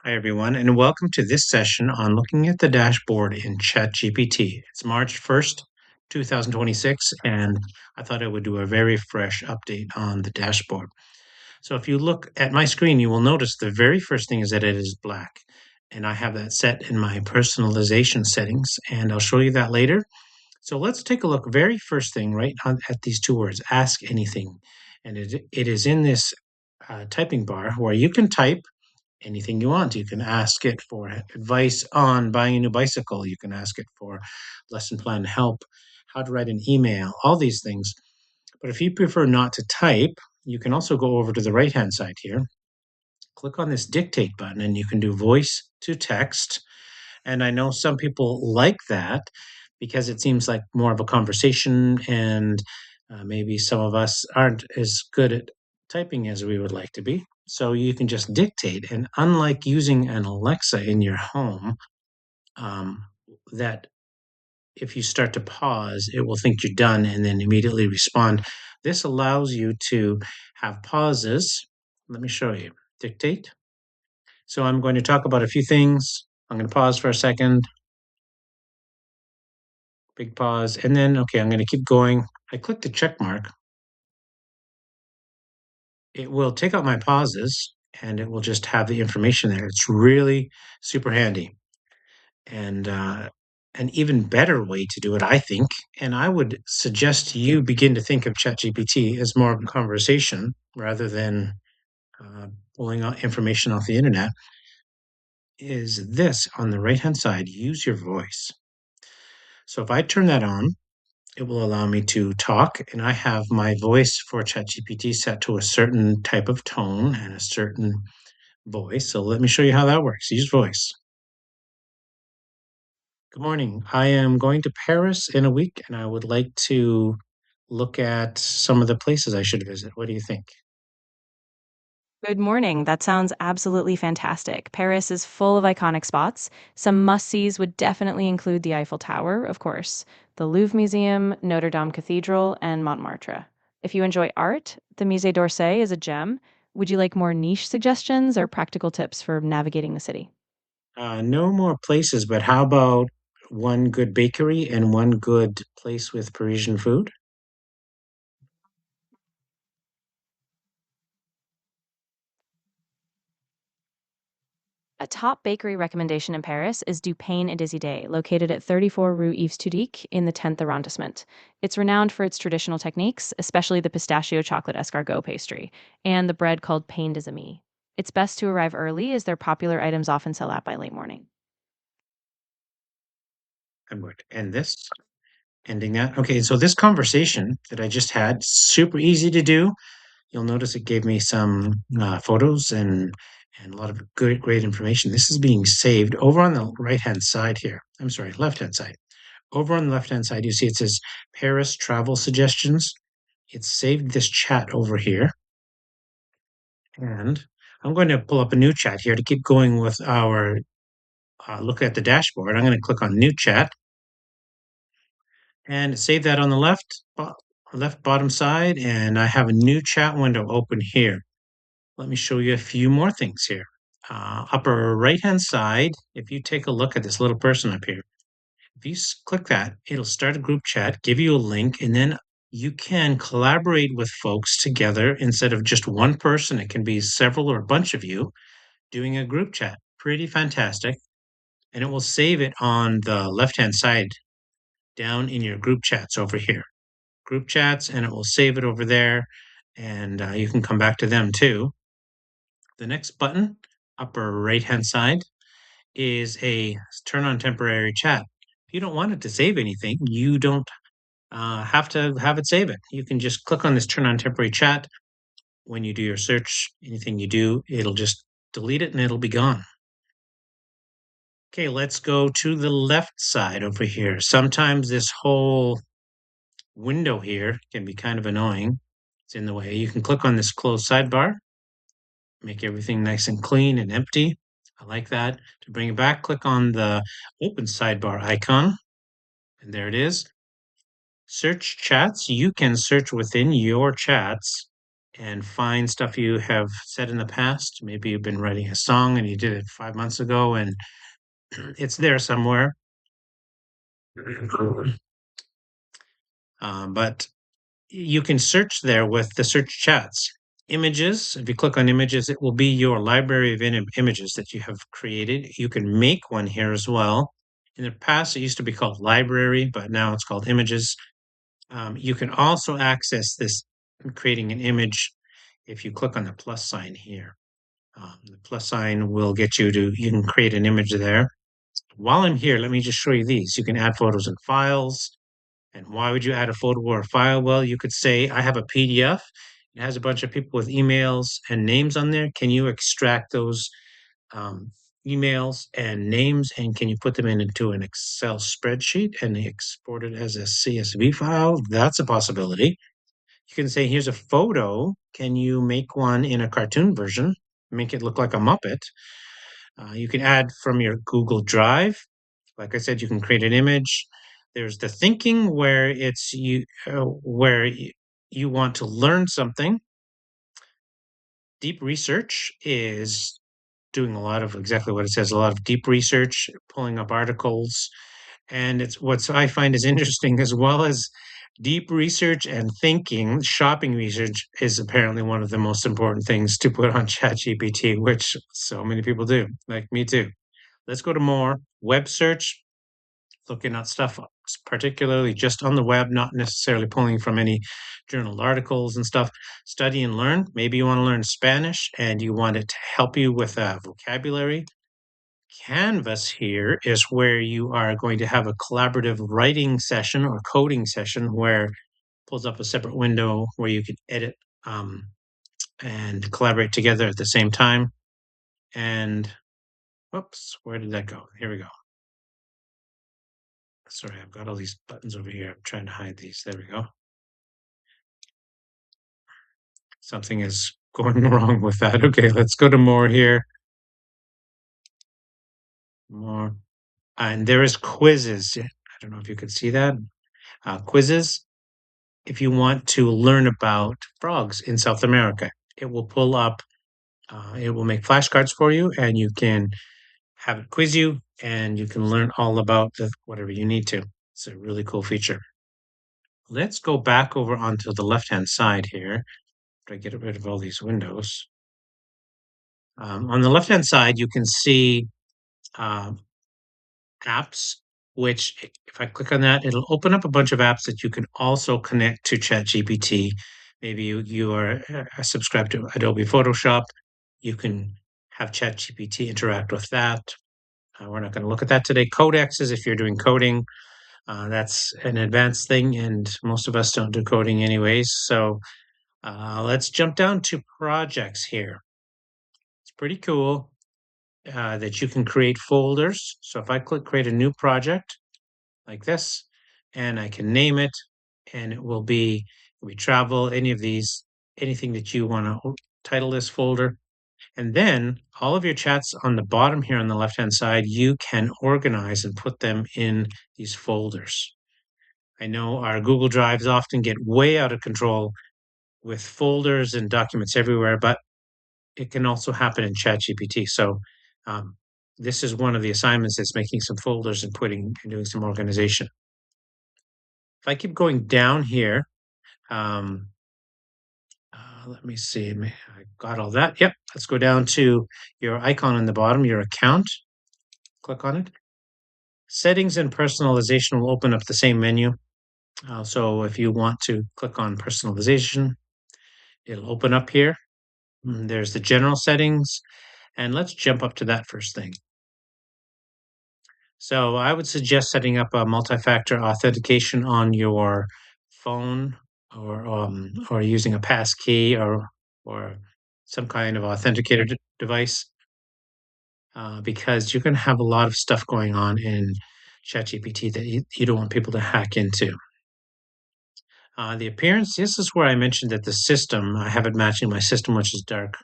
Hi, everyone, and welcome to this session on looking at the dashboard in ChatGPT. It's March 1st, 2026, and I thought I would do a very fresh update on the dashboard. So if you look at my screen, you will notice the very first thing is that it is black, and I have that set in my personalization settings, and I'll show you that later. So let's take a look. Very first thing, right at these two words, ask anything. And it is in this typing bar where you can type anything you want. You can ask it for advice on buying a new bicycle. You can ask it for lesson plan help, how to write an email, all these things. But if you prefer not to type, you can also go over to the right hand side here, click on this dictate button, and you can do voice to text. And I know some people like that because it seems like more of a conversation, and maybe some of us aren't as good at typing as we would like to be. So you can just dictate. And unlike using an Alexa in your home, um, that if you start to pause, it will think you're done and then immediately respond. This allows you to have pauses. Let me show you. Dictate. So I'm going to talk about a few things. I'm going to pause for a second. Big pause, and then, okay, I'm gonna keep going. I click the check mark. It will take out my pauses, and it will just have the information there. It's really super handy, and, an even better way to do it, I think, and I would suggest you begin to think of ChatGPT as more of a conversation rather than, pulling out information off the internet, is this on the right-hand side, use your voice. So if I turn that on, it will allow me to talk, and I have my voice for ChatGPT set to a certain type of tone and a certain voice. So let me show you how that works. Use voice. Good morning. I am going to Paris in a week, and I would like to look at some of the places I should visit. What do you think? Good morning. That sounds absolutely fantastic. Paris is full of iconic spots. Some must sees would definitely include the Eiffel Tower, of course, the Louvre Museum, Notre Dame Cathedral, and Montmartre. If you enjoy art, the Musée d'Orsay is a gem. Would you like more niche suggestions or practical tips for navigating the city? No more places, but how about one good bakery and one good place with Parisian food? A top bakery recommendation in Paris is Du Pain et des Idées, located at 34 Rue Yves Tudic in the 10th arrondissement. It's renowned for its traditional techniques, especially the pistachio chocolate escargot pastry, and the bread called pain des amis. It's best to arrive early as their popular items often sell out by late morning. I'm going to end this, ending that. Okay, so this conversation that I just had, super easy to do. You'll notice it gave me some photos and a lot of good, great information. This is being saved over on the right-hand side here. I'm sorry, left-hand side. Over on the left-hand side, you see it says Paris travel suggestions. It's saved this chat over here. And I'm going to pull up a new chat here to keep going with our look at the dashboard. I'm going to click on new chat and save that on the left bottom side. And I have a new chat window open here. Let me show you a few more things here. Upper right-hand side, if you take a look at this little person up here, if you click that, it'll start a group chat, give you a link, and then you can collaborate with folks together instead of just one person. It can be several or a bunch of you doing a group chat. Pretty fantastic. And it will save it on the left-hand side down in your group chats over here. Group chats, and it will save it over there, and you can come back to them too. The next button, upper right-hand side, is a turn on temporary chat. If you don't want it to save anything, you don't have to have it save it. You can just click on this turn on temporary chat. When you do your search, anything you do, it'll just delete it and it'll be gone. Okay, let's go to the left side over here. Sometimes this whole window here can be kind of annoying. It's in the way. You can click on this close sidebar, make everything nice and clean and empty. I like that. To bring it back, click on the open sidebar icon, and there it is. Search chats. You can search within your chats and find stuff you have said in the past. Maybe you've been writing a song and you did it 5 months ago and it's there somewhere. But you can search there with the search chats. Images, if you click on images, it will be your library of images that you have created. You can make one here as well. In the past, it used to be called library, but now it's called images. You can also access this creating an image if you click on the plus sign here. The plus sign will get you to, you can create an image there. While I'm here, let me just show you these. You can add photos and files. And why would you add a photo or a file? Well, you could say, I have a PDF. It has a bunch of people with emails and names on there. Can you extract those um, emails and names and can you put them into an Excel spreadsheet and export it as a CSV file? That's a possibility. You can say, here's a photo. Can you make one in a cartoon version? Make it look like a Muppet. You can add from your Google Drive. Like I said, you can create an image. There's the thinking where it's you, you want to learn something. Deep research is doing a lot of exactly what it says, a lot of deep research, pulling up articles. And it's what I find is interesting as well as deep research and thinking, shopping research is apparently one of the most important things to put on ChatGPT, which so many people do, like me too. Let's go to more web search, looking at stuff particularly just on the web, not necessarily pulling from any journal articles and stuff. Study and learn. Maybe you want to learn Spanish and you want it to help you with vocabulary. Canvas here is where you are going to have a collaborative writing session or coding session where it pulls up a separate window where you can edit um, and collaborate together at the same time. And whoops, where did that go? Here we go. Sorry, I've got all these buttons over here. I'm trying to hide these. There we go. Something is going wrong with that. Okay, let's go to more here. More. And there is quizzes. I don't know if you can see that. Quizzes. If you want to learn about frogs in South America, it will pull up, it will make flashcards for you and you can have it quiz you and you can learn all about whatever you need to. It's a really cool feature. Let's go back over onto the left-hand side here. Try to get rid of all these windows. On the left-hand side, you can see uh, apps, which if I click on that, it'll open up a bunch of apps that you can also connect to ChatGPT. Maybe you are subscribed to Adobe Photoshop. You can have ChatGPT interact with that. We're not going to look at that today. Codexes, if you're doing coding, that's an advanced thing, and most of us don't do coding anyways. So let's jump down to projects here. It's pretty cool that you can create folders. So if I click create a new project, like this, and I can name it, and it will be we travel, any of these, anything that you want to title this folder. And then all of your chats on the bottom here on the left-hand side, you can organize and put them in these folders. I know our Google Drives often get way out of control with folders and documents everywhere, but it can also happen in ChatGPT. So um, this is one of the assignments that's making some folders and putting and doing some organization. If I keep going down here, um, let me see. I got all that. Yep. Let's go down to your icon in the bottom, your account. Click on it. Settings and personalization will open up the same menu. So if you want to click on personalization, it'll open up here. There's the general settings. And let's jump up to that first thing. So I would suggest setting up a multi-factor authentication on your phone or using a pass key or some kind of authenticator device because you're going to have a lot of stuff going on in ChatGPT that you don't want people to hack into. The appearance, this is where I mentioned that the system, I have it matching my system, which is dark,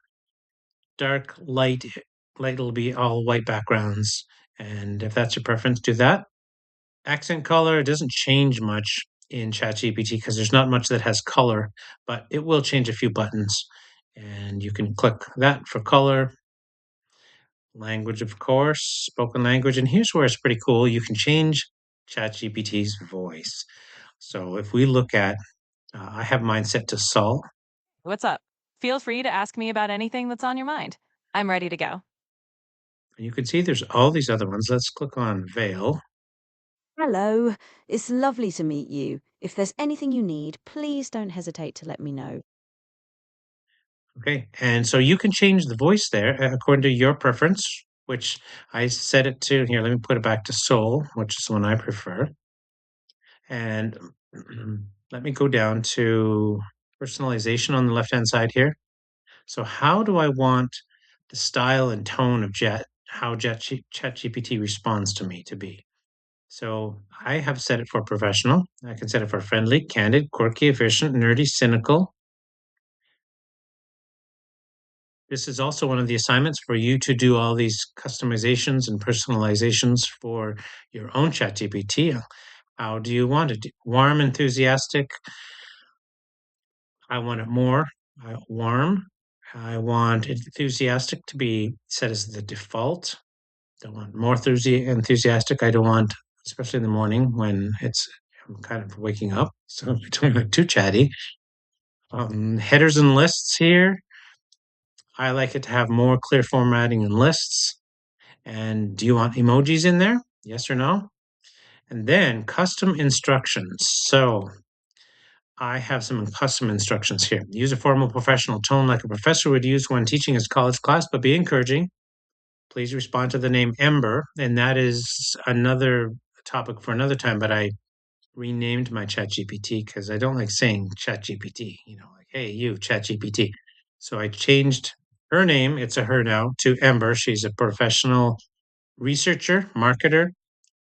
light, light will be all white backgrounds. And if that's your preference, do that. Accent color, it doesn't change much. in ChatGPT because there's not much that has color, but it will change a few buttons. And you can click that for color, language, of course, spoken language. And here's where it's pretty cool. You can change ChatGPT's voice. So if we look at, I have mine set to Saul. What's up? Feel free to ask me about anything that's on your mind. I'm ready to go. And you can see there's all these other ones. Let's click on Veil. Hello, it's lovely to meet you. If there's anything you need, please don't hesitate to let me know. Okay, and so you can change the voice there according to your preference, which I set it to here. Let me put it back to Soul, which is the one I prefer. And let me go down to personalization on the left-hand side here. So how do I want the style and tone of how ChatGPT responds to me to be? So I have set it for professional. I can set it for friendly, candid, quirky, efficient, nerdy, cynical. This is also one of the assignments for you to do all these customizations and personalizations for your own ChatGPT. How do you want it? Warm, enthusiastic. I want it more warm. I want enthusiastic to be set as the default. Don't want more enthusiastic. I don't want, especially in the morning when I'm kind of waking up, so I don't want too chatty. Headers and lists here. I like it to have more clear formatting and lists. And do you want emojis in there? Yes or no? And then custom instructions. So I have some custom instructions here. Use a formal professional tone like a professor would use when teaching his college class, but be encouraging. Please respond to the name Ember. And that is another topic for another time, but I renamed my ChatGPT because I don't like saying ChatGPT, like, hey, you, ChatGPT. So I changed her name, it's a her now, to Ember. She's a professional researcher, marketer,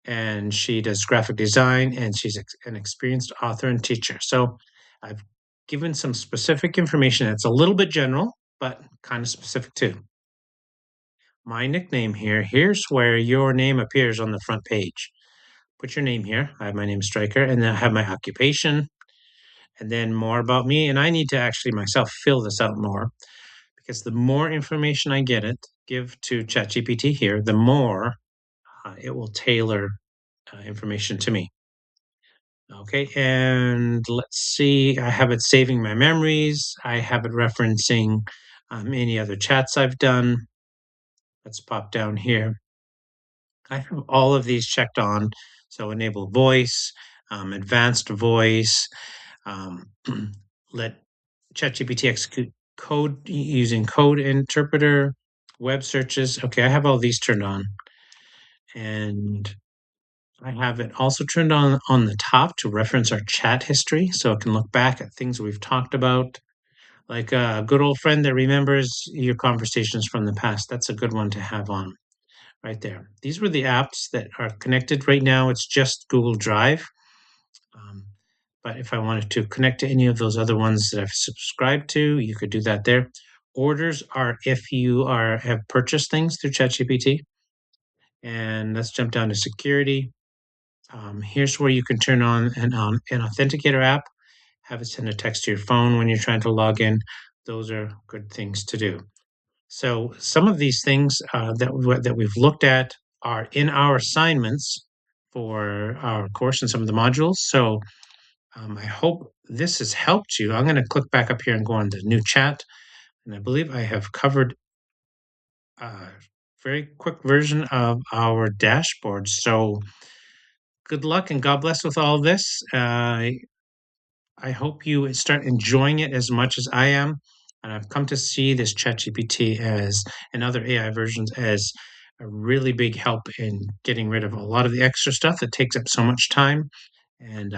and she does graphic design, and she's an experienced author and teacher. So I've given some specific information. It's a little bit general, but kind of specific too. My nickname here, here's where your name appears on the front page. Put your name here. I have my name Striker, and then I have my occupation, and then more about me. And I need to actually myself fill this out more because the more information I give to ChatGPT here, the more it will tailor information to me. Okay, and let's see. I have it saving my memories. I have it referencing any other chats I've done. Let's pop down here. I have all of these checked on. So enable voice, advanced voice, um, let ChatGPT execute code using code interpreter, web searches. Okay, I have all these turned on. And I have it also turned on the top to reference our chat history so it can look back at things we've talked about. Like a good old friend that remembers your conversations from the past. That's a good one to have on right there. These were the apps that are connected right now. It's just Google Drive. Um, but if I wanted to connect to any of those other ones that I've subscribed to, you could do that there. Orders are if you have purchased things through ChatGPT. And let's jump down to security. Here's where you can turn on an authenticator app, have it send a text to your phone when you're trying to log in. Those are good things to do. So some of these things that we've looked at are in our assignments for our course and some of the modules. So I hope this has helped you. I'm going to click back up here and go on the new chat. And I believe I have covered a very quick version of our dashboard. So good luck and God bless with all this. I hope you start enjoying it as much as I am. And I've come to see this ChatGPT and other AI versions as a really big help in getting rid of a lot of the extra stuff that takes up so much time and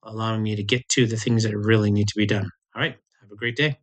allowing me to get to the things that really need to be done. All right. Have a great day.